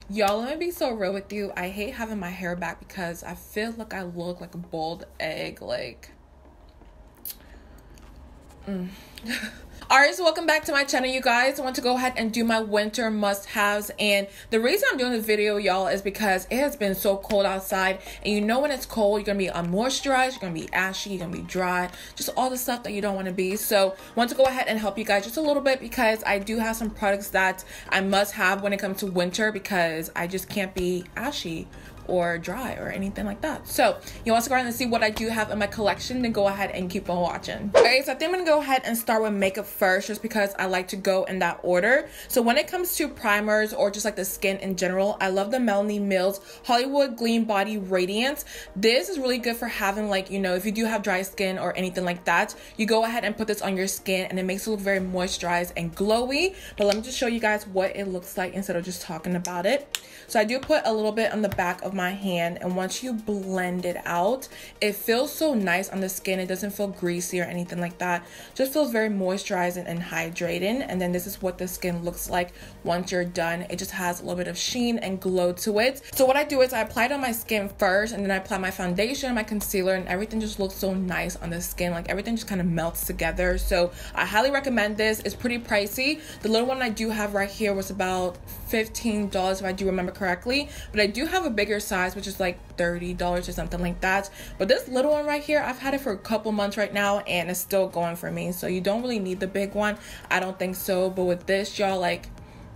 Y'all, let me be so real with you. I hate having my hair back because I feel like I look like a boiled egg. Like, Alright, so welcome back to my channel, you guys. I want to go ahead and do my winter must-haves, and the reason I'm doing this video, y'all, is because it has been so cold outside, and you know when it's cold, you're gonna be unmoisturized, you're gonna be ashy, you're gonna be dry, just all the stuff that you don't want to be. So I want to go ahead and help you guys just a little bit because I do have some products that I must have when it comes to winter because I just can't be ashy or dry or anything like that. So you want to go ahead and see what I do have in my collection, then go ahead and keep on watching. Okay, so I think I'm gonna go ahead and start with makeup first just because I like to go in that order. So when it comes to primers or just like the skin in general, I love the Melanie Mills Hollywood Gleam Body Radiance. This is really good for having, like, you know, if you do have dry skin or anything like that, you go ahead and put this on your skin and it makes it look very moisturized and glowy. But let me just show you guys what it looks like instead of just talking about it. So I do put a little bit on the back of my hand, and once you blend it out, it feels so nice on the skin. It doesn't feel greasy or anything like that. Just feels very moisturizing and hydrating. And then this is what the skin looks like once you're done. It just has a little bit of sheen and glow to it. So what I do is I apply it on my skin first, and then I apply my foundation, my concealer, and everything just looks so nice on the skin. Like, everything just kind of melts together. So I highly recommend this. It's pretty pricey. The little one I do have right here was about $15 if I do remember correctly, but I do have a bigger size which is like $30 or something like that. But this little one right here, I've had it for a couple months right now and it's still going for me. So you don't really need the big one, I don't think so. But with this, y'all, like,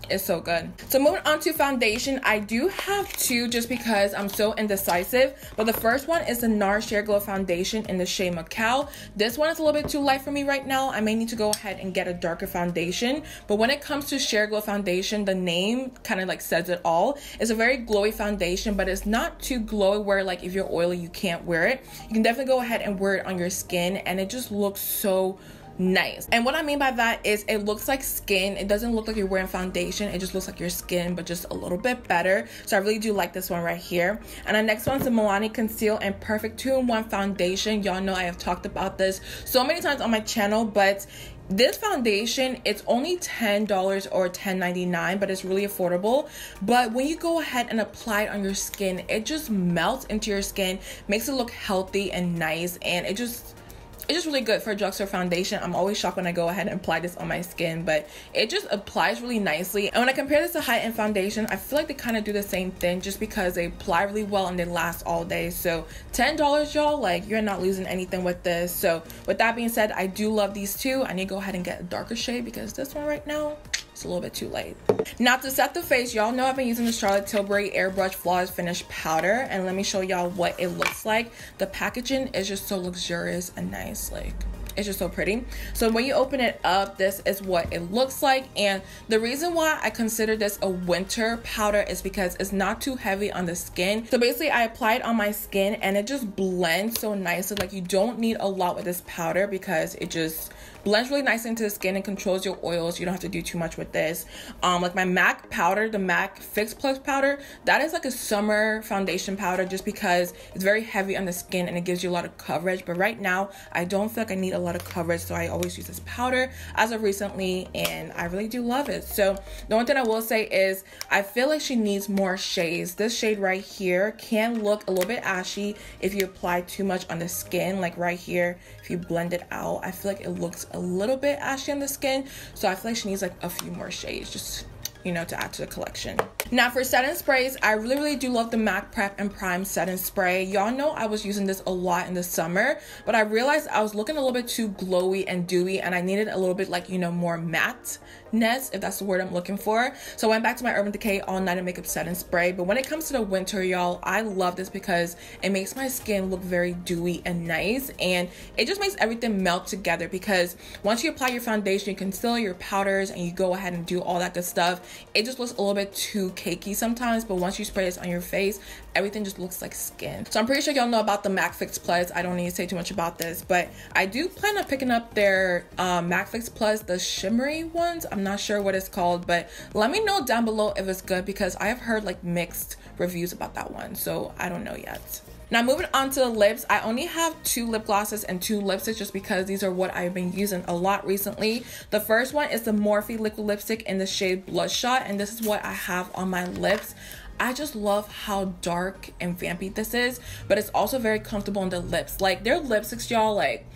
it's so good. So moving on to foundation, I do have two just because I'm so indecisive. But the first one is the Nars Sheer Glow Foundation in the shade Macao. This one is a little bit too light for me right now. I may need to go ahead and get a darker foundation. But when it comes to Sheer Glow Foundation, the name kind of like says it all. It's a very glowy foundation, but it's not too glowy where, like, if you're oily, you can't wear it. You can definitely go ahead and wear it on your skin and it just looks so nice. And what I mean by that is it looks like skin. It doesn't look like you're wearing foundation. It just looks like your skin, but just a little bit better. So I really do like this one right here. And the next one's the Milani Conceal and Perfect 2-in-1 Foundation. Y'all know I have talked about this so many times on my channel, but this foundation, it's only $10 or $10.99, but it's really affordable. But when you go ahead and apply it on your skin, it just melts into your skin, makes it look healthy and nice, and it's just really good for a drugstore foundation. I'm always shocked when I go ahead and apply this on my skin, but it just applies really nicely. And when I compare this to high-end foundation, I feel like they kind of do the same thing just because they apply really well and they last all day. So $10, y'all, like, you're not losing anything with this. So with that being said, I do love these two. I need to go ahead and get a darker shade because this one right now, it's a little bit too late. Now to set the face, y'all know I've been using the Charlotte Tilbury Airbrush Flawless Finish Powder, and let me show y'all what it looks like. The packaging is just so luxurious and nice. Like, it's just so pretty. So when you open it up, this is what it looks like. And the reason why I consider this a winter powder is because it's not too heavy on the skin. So basically I apply it on my skin and it just blends so nicely. Like, you don't need a lot with this powder because it just blends really nicely into the skin and controls your oils. You don't have to do too much with this. Like my MAC powder, the MAC Fix Plus powder, that is like a summer foundation powder just because it's very heavy on the skin and it gives you a lot of coverage. But right now, I don't feel like I need a lot of coverage, so I always use this powder as of recently, and I really do love it. So the one thing I will say is I feel like she needs more shades. This shade right here can look a little bit ashy if you apply too much on the skin. Like right here, if you blend it out, I feel like it looks a little bit ashy on the skin. So I feel like she needs like a few more shades, just, you know, to add to the collection. Now for setting sprays, I really do love the MAC Prep and Prime setting spray. Y'all know I was using this a lot in the summer, but I realized I was looking a little bit too glowy and dewy and I needed a little bit, like, you know, more matte-ness, if that's the word I'm looking for. So I went back to my Urban Decay All Night Makeup Setting Spray. But when it comes to the winter, y'all, I love this because it makes my skin look very dewy and nice, and it just makes everything melt together because once you apply your foundation, you conceal your powders, and you go ahead and do all that good stuff, it just looks a little bit too cakey sometimes. But once you spray this on your face, everything just looks like skin. So I'm pretty sure y'all know about the MAC Fix Plus. I don't need to say too much about this, but I do plan on picking up their MAC Fix Plus, the shimmery ones. I'm not sure what it's called, but let me know down below if it's good because I have heard like mixed reviews about that one, so I don't know yet. Now moving on to the lips, I only have 2 lip glosses and 2 lipsticks just because these are what I've been using a lot recently. The first one is the Morphe liquid lipstick in the shade Bloodshot, and this is what I have on my lips. I just love how dark and vampy this is, but it's also very comfortable on the lips. Like, their lipsticks, y'all, like,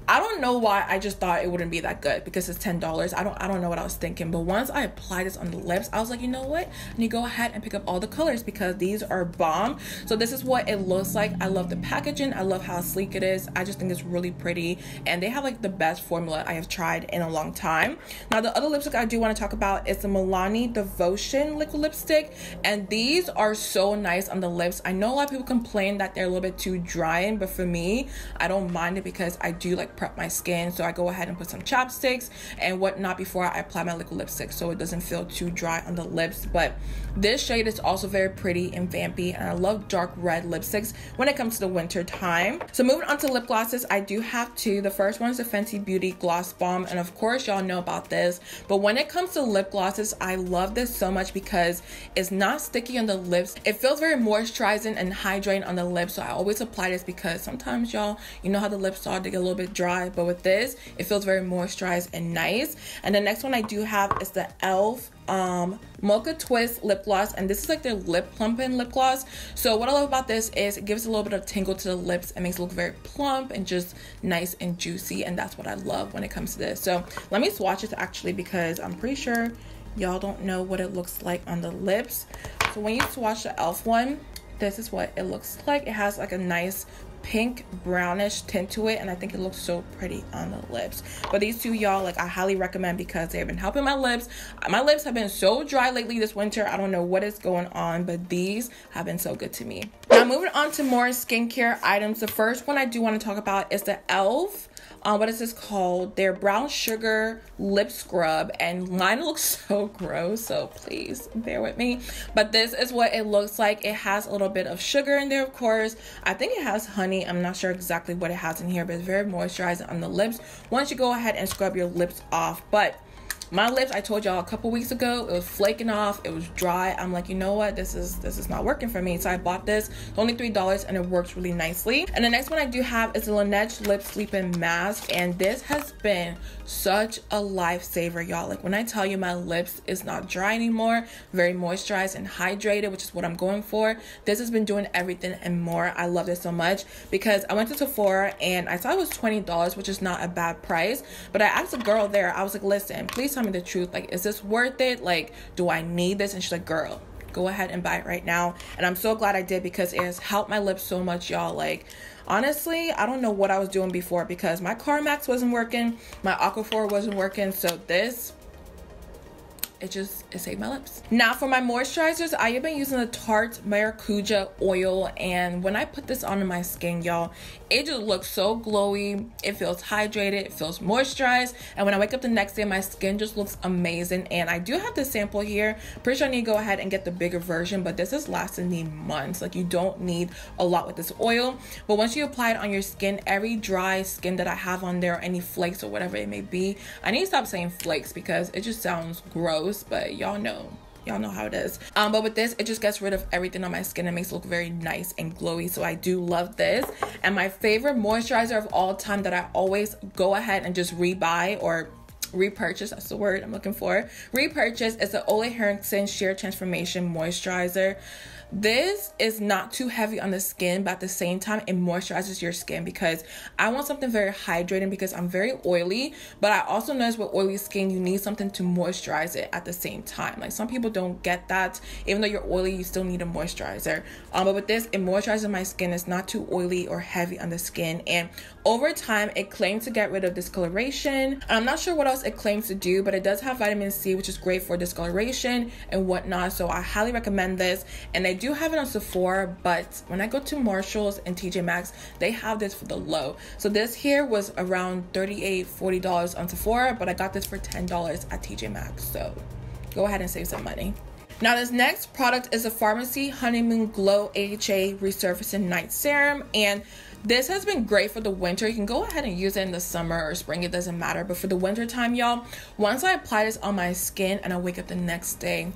I don't know why I just thought it wouldn't be that good because it's $10. I don't know what I was thinking, but once I applied this on the lips, I was like, you know what? I need to go ahead and pick up all the colors because these are bomb. So this is what it looks like. I love the packaging. I love how sleek it is. I just think it's really pretty, and they have like the best formula I have tried in a long time. Now the other lipstick I do want to talk about is the Milani Devotion liquid lipstick, and these are so nice on the lips. I know a lot of people complain that they're a little bit too drying, but for me, I don't mind it because I do like prep my skin, so I go ahead and put some chapsticks and whatnot before I apply my liquid lipstick so it doesn't feel too dry on the lips. But this shade is also very pretty and vampy, and I love dark red lipsticks when it comes to the winter time. So moving on to lip glosses, I do have 2. The first one is the Fenty Beauty Gloss Bomb, and of course y'all know about this, but when it comes to lip glosses, I love this so much because it's not sticky on the lips. It feels very moisturizing and hydrating on the lips, so I always apply this because sometimes y'all, you know how the lips are, they get a little bit dry, but with this it feels very moisturized and nice. And the next one I do have is the e.l.f. Mocha Twist lip gloss, and this is like their lip plumping lip gloss. So what I love about this is it gives a little bit of tingle to the lips and makes it look very plump and just nice and juicy, and that's what I love when it comes to this. So let me swatch it actually because I'm pretty sure y'all don't know what it looks like on the lips. So when you swatch the e.l.f. one, this is what it looks like. It has like a nice pink brownish tint to it, and I think it looks so pretty on the lips. But these 2, y'all, like, I highly recommend because they have been helping my lips. My lips have been so dry lately this winter. I don't know what is going on, but these have been so good to me. Now moving on to more skincare items, the first one I do want to talk about is the e.l.f. What is this called? Their brown sugar lip scrub, and mine looks so gross, so please bear with me. But this is what it looks like. It has a little bit of sugar in there, of course. I think it has honey. I'm not sure exactly what it has in here, but it's very moisturizing on the lips once you go ahead and scrub your lips off. But my lips, I told y'all a couple weeks ago, it was flaking off, it was dry. I'm like, you know what, this is not working for me. So I bought this. It's only $3 and it works really nicely. And the next one I do have is the Laneige Lip Sleeping Mask, and this has been such a lifesaver, y'all. Like, when I tell you my lips is not dry anymore, very moisturized and hydrated, which is what I'm going for, this has been doing everything and more. I love this so much because I went to Sephora and I saw it was $20, which is not a bad price, but I asked a girl there, I was like, listen, please tell me the truth, like, is this worth it? Like, do I need this? And she's like, girl, go ahead and buy it right now. And I'm so glad I did because it has helped my lips so much, y'all. Like, honestly, I don't know what I was doing before because my CarMax wasn't working, my Aquaphor wasn't working, so this, it saved my lips. Now for my moisturizers, I have been using the Tarte Maracujá Oil, and when I put this on my skin, y'all, it just looks so glowy. It feels hydrated, it feels moisturized, and when I wake up the next day, my skin just looks amazing. And I do have this sample here. Pretty sure I need to go ahead and get the bigger version, but this has lasted me months. Like, you don't need a lot with this oil, but once you apply it on your skin, every dry skin that I have on there, any flakes or whatever it may be, I need to stop saying flakes because it just sounds gross, but y'all know how it is. But with this, it just gets rid of everything on my skin and makes it look very nice and glowy. So I do love this. And my favorite moisturizer of all time that I always go ahead and just rebuy or repurchase, that's the word I'm looking for, repurchase, is the Ole Henriksen Sheer Transformation Moisturizer. This is not too heavy on the skin, but at the same time, it moisturizes your skin because I want something very hydrating because I'm very oily, but I also notice with oily skin, you need something to moisturize it at the same time. Like, some people don't get that. Even though you're oily, you still need a moisturizer. But with this, it moisturizes my skin. It's not too oily or heavy on the skin. And over time, it claims to get rid of discoloration. I'm not sure what else it claims to do, but it does have vitamin C, which is great for discoloration and whatnot. So I highly recommend this. And I do have it on Sephora, but when I go to Marshall's and TJ Maxx, they have this for the low. So this here was around $38–40 on Sephora, but I got this for $10 at TJ Maxx. So go ahead and save some money. Now this next product is a Farmacy Honeymoon Glow AHA Resurfacing Night Serum, and this has been great for the winter. You can go ahead and use it in the summer or spring, it doesn't matter. But for the winter time, y'all, once I apply this on my skin and I wake up the next day,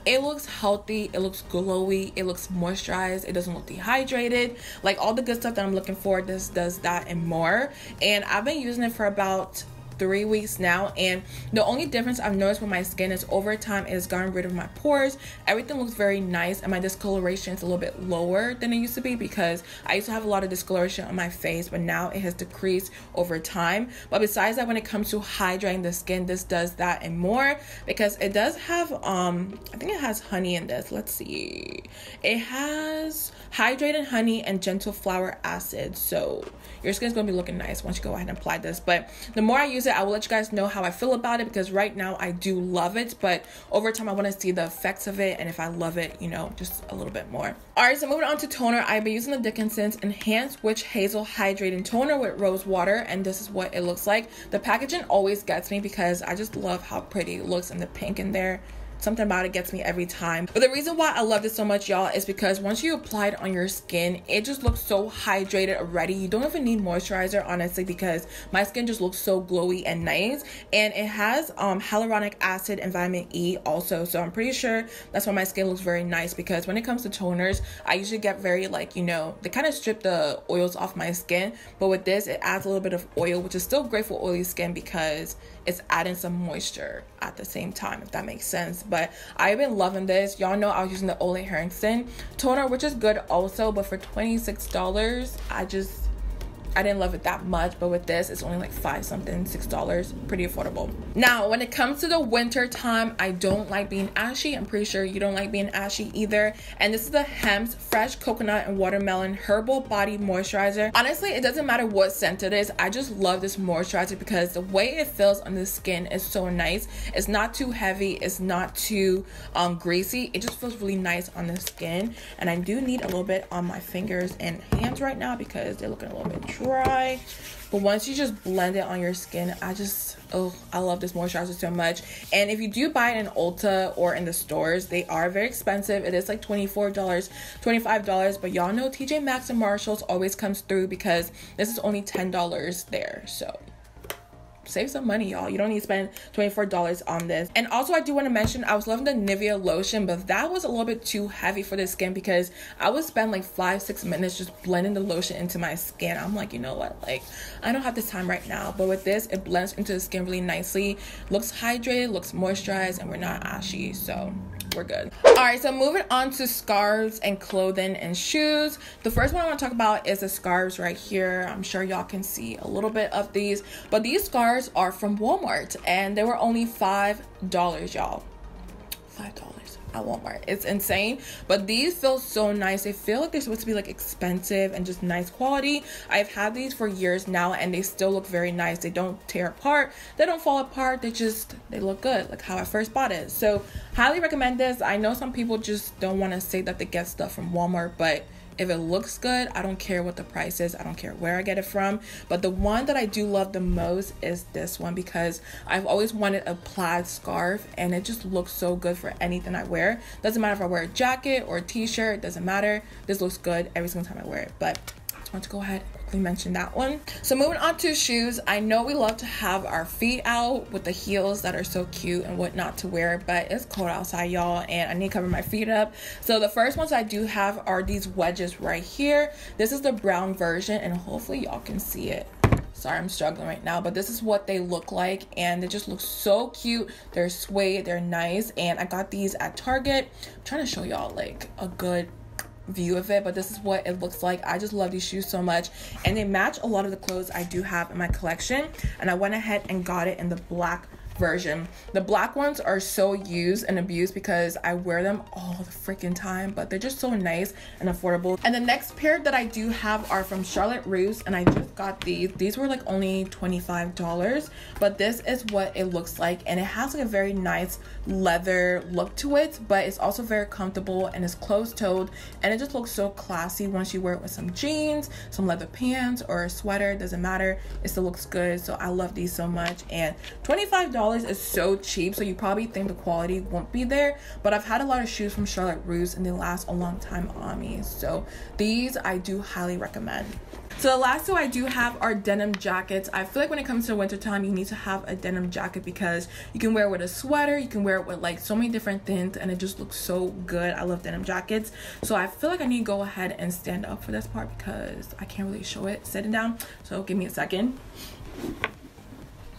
It looks healthy, it looks glowy, it looks moisturized, it doesn't look dehydrated. Like all the good stuff that I'm looking for, this does that and more. And I've been using it for about 3 weeks now, and the only difference I've noticed with my skin is over time it has gotten rid of my pores. Everything looks very nice, and my discoloration is a little bit lower than it used to be, because I used to have a lot of discoloration on my face, but now it has decreased over time. But besides that, when it comes to hydrating the skin, this does that and more, because it does have I think it has honey in this. Let's see, it has hydrated honey and gentle flower acid, so your skin's gonna be looking nice once you go ahead and apply this. But the more I use it, I will let you guys know how I feel about it, because right now I do love it, but over time I want to see the effects of it, and if I love it, you know, just a little bit more. Alright, so moving on to toner, I've been using the Dickinson's Enhanced Witch Hazel Hydrating Toner with rose water, and this is what it looks like. The packaging always gets me because I just love how pretty it looks, and the pink in there. Something about it gets me every time. But the reason why I love this so much, y'all, is because once you apply it on your skin, it just looks so hydrated already. You don't even need moisturizer, honestly, because my skin just looks so glowy and nice. And it has hyaluronic acid and vitamin E also, so I'm pretty sure that's why my skin looks very nice. Because when it comes to toners, I usually get very, like, you know, they kind of strip the oils off my skin, but with this it adds a little bit of oil, which is still great for oily skin because it's adding some moisture at the same time, if that makes sense. But I've been loving this. Y'all know I was using the Henriksen toner, which is good also, but for $26, I didn't love it that much. But with this, it's only like $6, pretty affordable. Now, when it comes to the winter time, I don't like being ashy. I'm pretty sure you don't like being ashy either. And this is the Hempz Fresh Coconut and Watermelon Herbal Body Moisturizer. Honestly, it doesn't matter what scent it is. I just love this moisturizer because the way it feels on the skin is so nice. It's not too heavy. It's not too greasy. It just feels really nice on the skin. And I do need a little bit on my fingers and hands right now because they're looking a little bit dry. But once you just blend it on your skin, I love this moisturizer so much. And if you do buy it in Ulta or in the stores, they are very expensive. It is like $24, $25, but y'all know TJ Maxx and Marshalls always comes through because this is only $10 there. So save some money, y'all. You don't need to spend $24 on this. And also, I do want to mention, I was loving the Nivea lotion, but that was a little bit too heavy for the skin because I would spend like 5-6 minutes just blending the lotion into my skin. I'm like, you know what, like, I don't have this time right now. But with this, it blends into the skin really nicely, looks hydrated, looks moisturized, and we're not ashy, so we're good. All right, so moving on to scarves and clothing and shoes. The first one I want to talk about is the scarves right here. I'm sure y'all can see a little bit of these, but these scarves are from Walmart and they were only $5, y'all. $5 at Walmart. It's insane, but these feel so nice. They feel like they're supposed to be like expensive and just nice quality. I've had these for years now and they still look very nice. They don't tear apart, they don't fall apart, they look good, like how I first bought it. So highly recommend this. I know some people just don't want to say that they get stuff from Walmart, but if it looks good, I don't care what the price is. I don't care where I get it from. But the one that I do love the most is this one because I've always wanted a plaid scarf and it just looks so good for anything I wear. Doesn't matter if I wear a jacket or a t-shirt, doesn't matter. This looks good every single time I wear it. But I just want to go ahead and quickly mention that one. So moving on to shoes, I know we love to have our feet out with the heels that are so cute and whatnot to wear, but it's cold outside, y'all, and I need to cover my feet up. So the first ones I do have are these wedges right here. This is the brown version and hopefully y'all can see it. Sorry, I'm struggling right now, but this is what they look like and they just look so cute. They're suede, they're nice, and I got these at Target. I'm trying to show y'all like a good view of it, but this is what it looks like. I just love these shoes so much and they match a lot of the clothes I do have in my collection, and I went ahead and got it in the black version. The black ones are so used and abused because I wear them all the freaking time, but they're just so nice and affordable. And the next pair that I do have are from Charlotte Russe, and I just got these were like only $25, but this is what it looks like, and it has like a very nice leather look to it, but it's also very comfortable and it's closed-toed, and it just looks so classy once you wear it with some jeans, some leather pants, or a sweater. Doesn't matter, it still looks good. So I love these so much, and $25 $16 is so cheap, so you probably think the quality won't be there, but I've had a lot of shoes from Charlotte Russe and they last a long time on me, so these I do highly recommend. So the last two I do have are denim jackets. I feel like when it comes to winter time, you need to have a denim jacket because you can wear it with a sweater, you can wear it with like so many different things, and it just looks so good. I love denim jackets. So I feel like I need to go ahead and stand up for this part because I can't really show it sitting down. So give me a second.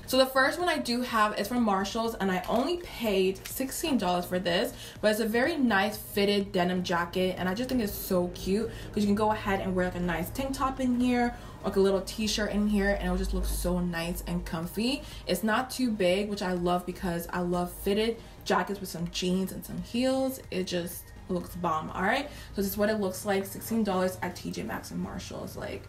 So the first one I do have is from Marshalls, and I only paid $16 for this, but it's a very nice fitted denim jacket, and I just think it's so cute because you can go ahead and wear like a nice tank top in here, or like a little t-shirt in here, and it'll just look so nice and comfy. It's not too big, which I love because I love fitted jackets with some jeans and some heels. It just looks bomb. All right, so this is what it looks like. $16 at TJ Maxx and Marshalls. Like,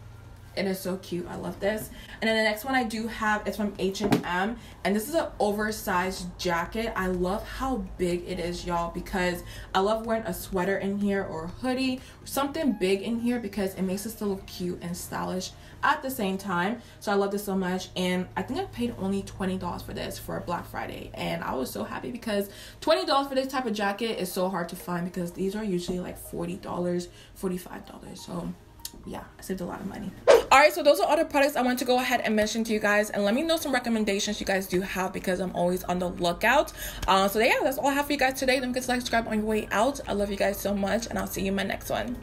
it is so cute. I love this. And then the next one I do have is from H&M, and this is an oversized jacket. I love how big it is, y'all, because I love wearing a sweater in here or a hoodie, something big in here, because it makes it still look cute and stylish at the same time. So I love this so much, and I think I paid only $20 for this for Black Friday, and I was so happy because $20 for this type of jacket is so hard to find because these are usually like $40, $45. So yeah, I saved a lot of money. All right, so those are all the products I want to go ahead and mention to you guys, and let me know some recommendations you guys do have because I'm always on the lookout. So yeah, that's all I have for you guys today. Don't forget to like, subscribe on your way out. I love you guys so much, and I'll see you in my next one.